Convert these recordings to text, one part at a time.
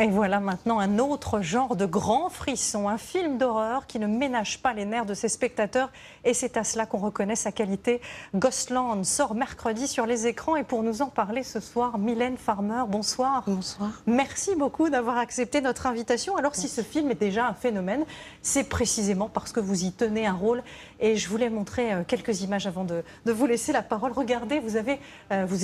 Et voilà maintenant un autre genre de grand frisson, un film d'horreur qui ne ménage pas les nerfs de ses spectateurs et c'est à cela qu'on reconnaît sa qualité. Ghostland sort mercredi sur les écrans et pour nous en parler ce soir, Mylène Farmer, bonsoir. Bonsoir. Merci beaucoup d'avoir accepté notre invitation. Alors si ce film est déjà un phénomène, c'est précisément parce que vous y tenez un rôle et je voulais montrer quelques images avant de vous laisser la parole. Regardez, vous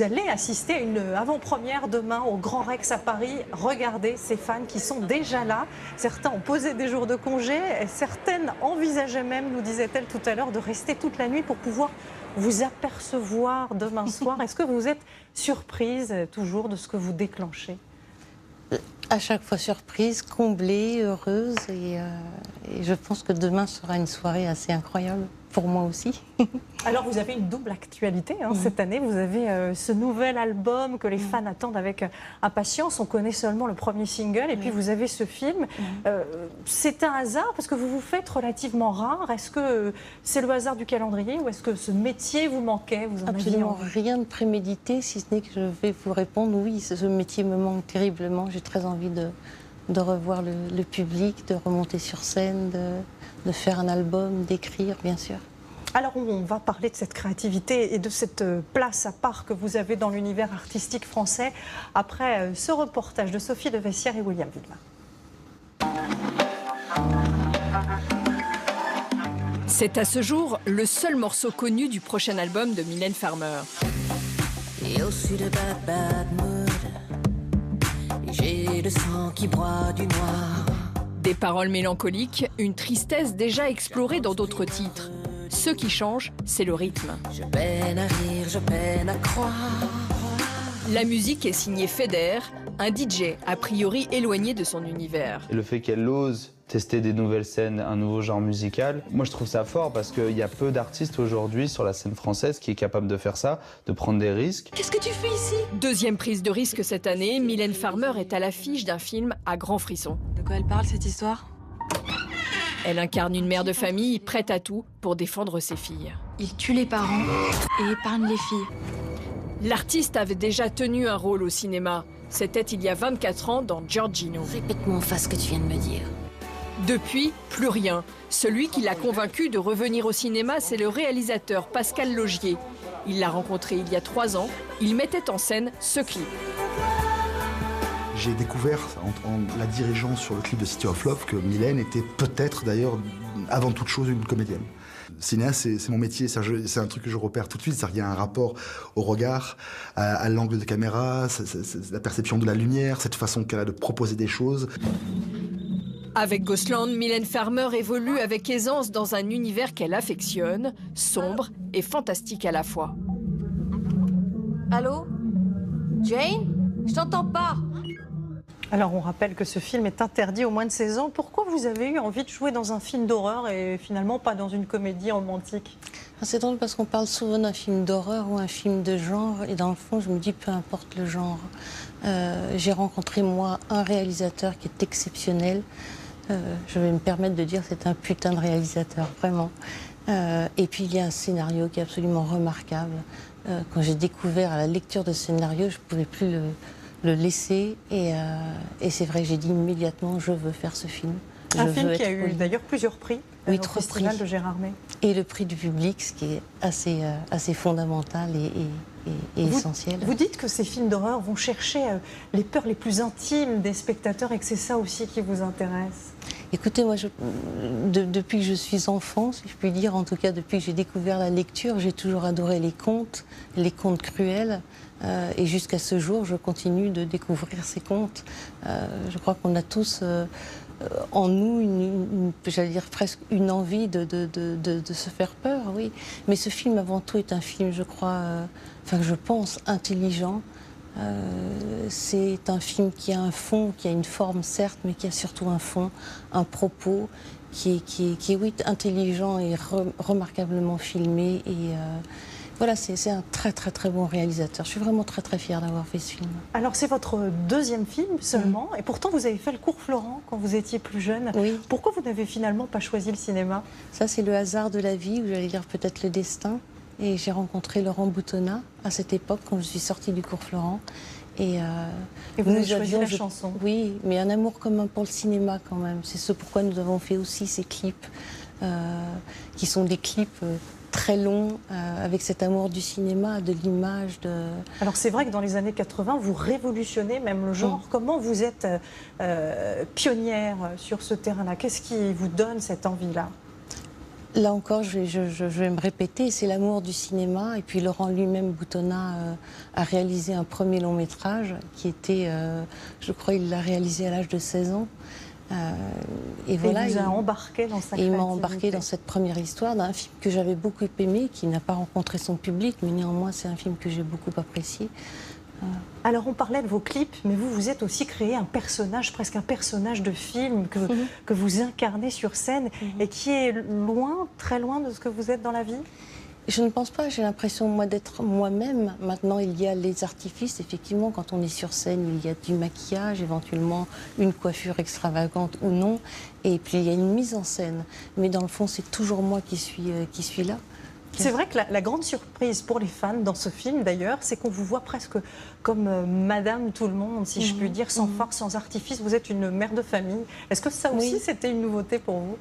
allez assister à une avant-première demain au Grand Rex à Paris. Regardez ces fans qui sont déjà là. Certains ont posé des jours de congé. Et certaines envisageaient même, nous disait-elle tout à l'heure, de rester toute la nuit pour pouvoir vous apercevoir demain soir. Est-ce que vous êtes surprise toujours de ce que vous déclenchez ? À chaque fois surprise, comblée, heureuse et je pense que demain sera une soirée assez incroyable pour moi aussi. Alors vous avez une double actualité cette année, vous avez ce nouvel album que les fans attendent avec impatience, on connaît seulement le premier single et puis vous avez ce film. C'est un hasard parce que vous vous faites relativement rare, est-ce que c'est le hasard du calendrier ou est-ce que ce métier vous manquait, vous en Absolument aviez envie ? rien de prémédité, si ce n'est que je vais vous répondre, oui, ce métier me manque terriblement, j'ai très envie de revoir le public, de remonter sur scène, de faire un album, d'écrire, bien sûr. Alors on va parler de cette créativité et de cette place à part que vous avez dans l'univers artistique français après ce reportage de Sophie de Vessière et William Villemain. C'est à ce jour le seul morceau connu du prochain album de Mylène Farmer. J'ai le sang qui broie du noir. Des paroles mélancoliques, une tristesse déjà explorée dans d'autres titres. Ce qui change, c'est le rythme. Je peine à rire, je peine à croire. La musique est signée Feder, un DJ a priori éloigné de son univers. Le fait qu'elle ose tester des nouvelles scènes, un nouveau genre musical, moi je trouve ça fort parce qu'il y a peu d'artistes aujourd'hui sur la scène française qui est capable de faire ça, de prendre des risques. Qu'est-ce que tu fais ici ? Deuxième prise de risque cette année, Mylène Farmer est à l'affiche d'un film à grand frisson. De quoi elle parle cette histoire ? Elle incarne une mère de famille prête à tout pour défendre ses filles. Il tue les parents et épargne les filles. L'artiste avait déjà tenu un rôle au cinéma. C'était il y a 24 ans dans Giorgino. Répète-moi en face ce que tu viens de me dire. Depuis, plus rien. Celui qui l'a convaincu de revenir au cinéma, c'est le réalisateur Pascal Laugier. Il l'a rencontré il y a 3 ans. Il mettait en scène ce clip. J'ai découvert, en la dirigeant sur le clip de City of Love, que Mylène était peut-être d'ailleurs, avant toute chose, une comédienne. Cinéaste, c'est mon métier, c'est un truc que je repère tout de suite, il y a un rapport au regard, à l'angle de caméra, la perception de la lumière, cette façon qu'elle a de proposer des choses. Avec Ghostland, Mylène Farmer évolue avec aisance dans un univers qu'elle affectionne, sombre et fantastique à la fois. Allô ? Jane ? Je t'entends pas. Alors on rappelle que ce film est interdit aux moins de 16 ans. Pourquoi vous avez eu envie de jouer dans un film d'horreur et finalement pas dans une comédie romantique ? C'est drôle parce qu'on parle souvent d'un film d'horreur ou un film de genre et dans le fond je me dis peu importe le genre. J'ai rencontré moi un réalisateur qui est exceptionnel. Je vais me permettre de dire c'est un putain de réalisateur, vraiment. Et puis il y a un scénario qui est absolument remarquable. Quand j'ai découvert à la lecture de ce scénario, je ne pouvais plus le laisser. Et c'est vrai que j'ai dit immédiatement, je veux faire ce film. Un film qui a eu d'ailleurs plusieurs prix. Oui, au 3 Festival prix. de Gérard May. Et le prix du public, ce qui est assez fondamental et essentiel. Vous dites que ces films d'horreur vont chercher les peurs les plus intimes des spectateurs et que c'est ça aussi qui vous intéresse. Écoutez, moi, depuis que je suis enfant, si je puis dire, en tout cas depuis que j'ai découvert la lecture, j'ai toujours adoré les contes cruels. Et jusqu'à ce jour, je continue de découvrir ces contes. Je crois qu'on a tous en nous, j'allais dire presque une envie de se faire peur, oui. Mais ce film, avant tout, est un film, je crois, enfin, je pense, intelligent. C'est un film qui a un fond, qui a une forme certes, mais qui a surtout un fond, un propos qui est oui, intelligent et remarquablement filmé. Et voilà, c'est un très bon réalisateur. Je suis vraiment très fière d'avoir fait ce film. Alors c'est votre deuxième film seulement, et pourtant vous avez fait le cours Florent quand vous étiez plus jeune. Oui. Pourquoi vous n'avez finalement pas choisi le cinéma ? Ça, c'est le hasard de la vie, ou j'allais dire peut-être le destin. Et j'ai rencontré Laurent Boutonnat à cette époque, quand je suis sortie du cours Florent. Et vous avez nous choisi avions, la chanson. Oui, mais un amour commun pour le cinéma quand même. C'est ce pourquoi nous avons fait aussi ces clips, qui sont des clips très longs, avec cet amour du cinéma, de l'image. Alors c'est vrai que dans les années 80, vous révolutionnez même le genre. Comment vous êtes pionnière sur ce terrain-là? Qu'est-ce qui vous donne cette envie-là? Là encore, je vais me répéter, c'est l'amour du cinéma. Et puis Laurent lui-même, Boutonnat, a réalisé un premier long métrage qui était, je crois, il l'a réalisé à l'âge de 16 ans. Et voilà, il vous a embarqué dans sa créativité. Il m'a embarqué dans cette première histoire d'un film que j'avais beaucoup aimé, qui n'a pas rencontré son public, mais néanmoins c'est un film que j'ai beaucoup apprécié. Alors on parlait de vos clips, mais vous êtes aussi créé un personnage, presque un personnage de film que vous incarnez sur scène et qui est loin, très loin de ce que vous êtes dans la vie. Je ne pense pas, j'ai l'impression moi d'être moi-même. Maintenant il y a les artifices, effectivement quand on est sur scène il y a du maquillage, éventuellement une coiffure extravagante ou non, et puis il y a une mise en scène. Mais dans le fond c'est toujours moi qui suis là. C'est vrai que la grande surprise pour les fans dans ce film d'ailleurs, c'est qu'on vous voit presque comme Madame tout le monde, si je puis dire, sans farce, sans artifice. Vous êtes une mère de famille. Est-ce que ça aussi c'était une nouveauté pour vous?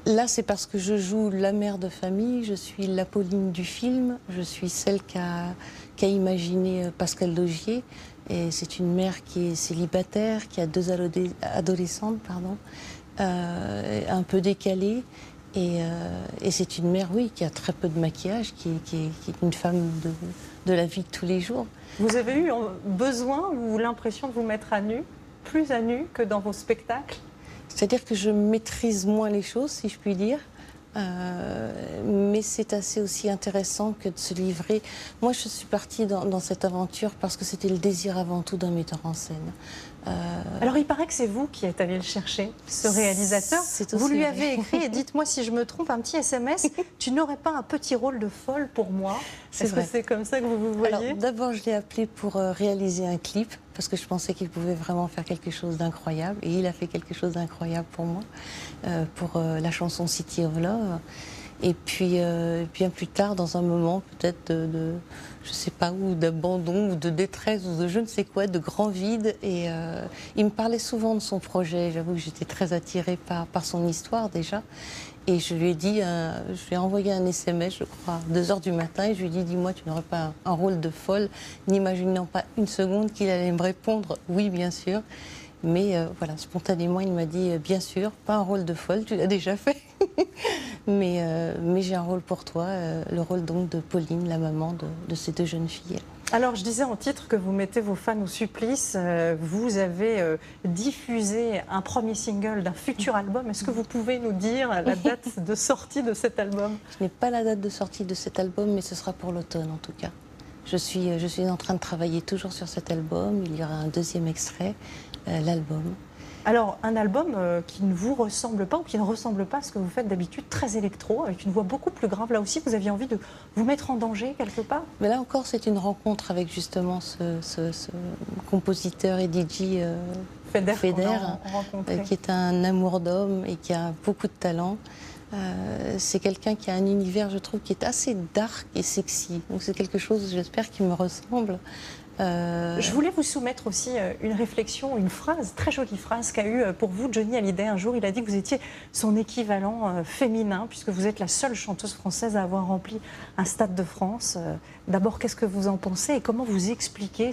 Là, c'est parce que je joue la mère de famille, je suis la Pauline du film, je suis celle qu'a imaginé Pascal Laugier. Et c'est une mère qui est célibataire, qui a 2 adolescentes, un peu décalées. Et c'est une mère, oui, qui a très peu de maquillage, qui est une femme de la vie de tous les jours. Vous avez eu besoin ou l'impression de vous mettre à nu, plus à nu que dans vos spectacles? C'est-à-dire que je maîtrise moins les choses, si je puis dire. Mais c'est assez aussi intéressant que de se livrer. Moi, je suis partie dans cette aventure parce que c'était le désir avant tout d'un metteur en scène. Alors, il paraît que c'est vous qui êtes allé le chercher, ce réalisateur. Vous lui avez écrit, et dites-moi si je me trompe, un petit SMS. Tu n'aurais pas un petit rôle de folle pour moi? Est-ce que c'est comme ça que vous vous voyez? Alors, d'abord, je l'ai appelé pour réaliser un clip, parce que je pensais qu'il pouvait vraiment faire quelque chose d'incroyable. Et il a fait quelque chose d'incroyable pour moi, pour la chanson City of Love. Et puis, bien plus tard, dans un moment peut-être je ne sais pas où, d'abandon ou de détresse ou de je ne sais quoi, de grand vide. Et il me parlait souvent de son projet. J'avoue que j'étais très attirée par son histoire déjà. Et je lui ai dit, je lui ai envoyé un SMS, je crois, à 2 h du matin. Et je lui ai dit, dis-moi, tu n'aurais pas un rôle de folle, n'imaginant pas une seconde qu'il allait me répondre, oui, bien sûr. Mais voilà, spontanément, il m'a dit, bien sûr, pas un rôle de folle, tu l'as déjà fait. mais j'ai un rôle pour toi, le rôle donc de Pauline, la maman de ces 2 jeunes filles. Alors, je disais en titre que vous mettez vos fans au supplice. Vous avez diffusé un premier single d'un futur album. Est-ce que vous pouvez nous dire la date de sortie de cet album? Je n'ai pas la date de sortie de cet album, mais ce sera pour l'automne en tout cas. Je suis en train de travailler toujours sur cet album. Il y aura un 2e extrait, l'album. Alors, un album qui ne vous ressemble pas ou qui ne ressemble pas à ce que vous faites d'habitude, très électro, avec une voix beaucoup plus grave. Là aussi, vous aviez envie de vous mettre en danger quelque part? Mais là encore, c'est une rencontre avec justement ce compositeur et DJ Feder, qui est un amour d'homme et qui a beaucoup de talent. C'est quelqu'un qui a un univers, je trouve, qui est assez dark et sexy. Donc c'est quelque chose, j'espère, qui me ressemble. Je voulais vous soumettre aussi une réflexion, une phrase, très jolie phrase qu'a eue pour vous Johnny Hallyday. Un jour, il a dit que vous étiez son équivalent féminin, puisque vous êtes la seule chanteuse française à avoir rempli un Stade de France. D'abord, qu'est-ce que vous en pensez et comment vous expliquez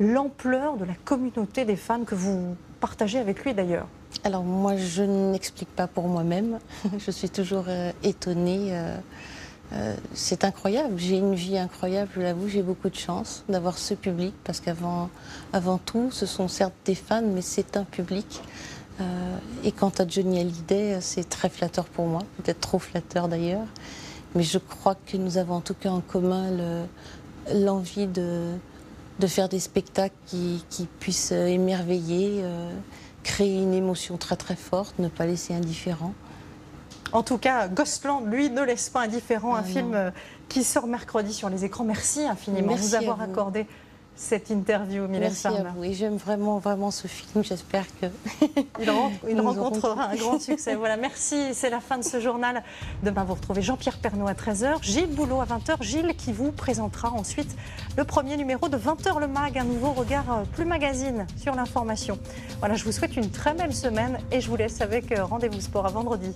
l'ampleur de la communauté des fans que vous partagez avec lui d'ailleurs? Alors moi, je n'explique pas pour moi-même. Je suis toujours étonnée. C'est incroyable, j'ai une vie incroyable, je l'avoue, j'ai beaucoup de chance d'avoir ce public parce qu'avant tout, ce sont certes des fans, mais c'est un public. Et quant à Johnny Hallyday, c'est très flatteur pour moi, peut-être trop flatteur d'ailleurs, mais je crois que nous avons en tout cas en commun l'envie de faire des spectacles qui puissent émerveiller, créer une émotion très très forte, ne pas laisser indifférent. En tout cas, Ghostland, lui, ne laisse pas indifférent. Un film qui sort mercredi sur les écrans. Merci infiniment de nous avoir accordé cette interview, Mylène Merci Farmer. à vous. Et j'aime vraiment, vraiment ce film. J'espère que Il rencontrera un grand succès. Voilà, merci. C'est la fin de ce journal. Demain, vous retrouvez Jean-Pierre Pernaut à 13h, Gilles Boulot à 20h. Gilles qui vous présentera ensuite le premier numéro de 20h le Mag, un nouveau regard plus magazine sur l'information. Voilà, je vous souhaite une très belle semaine et je vous laisse avec Rendez-vous Sport à vendredi.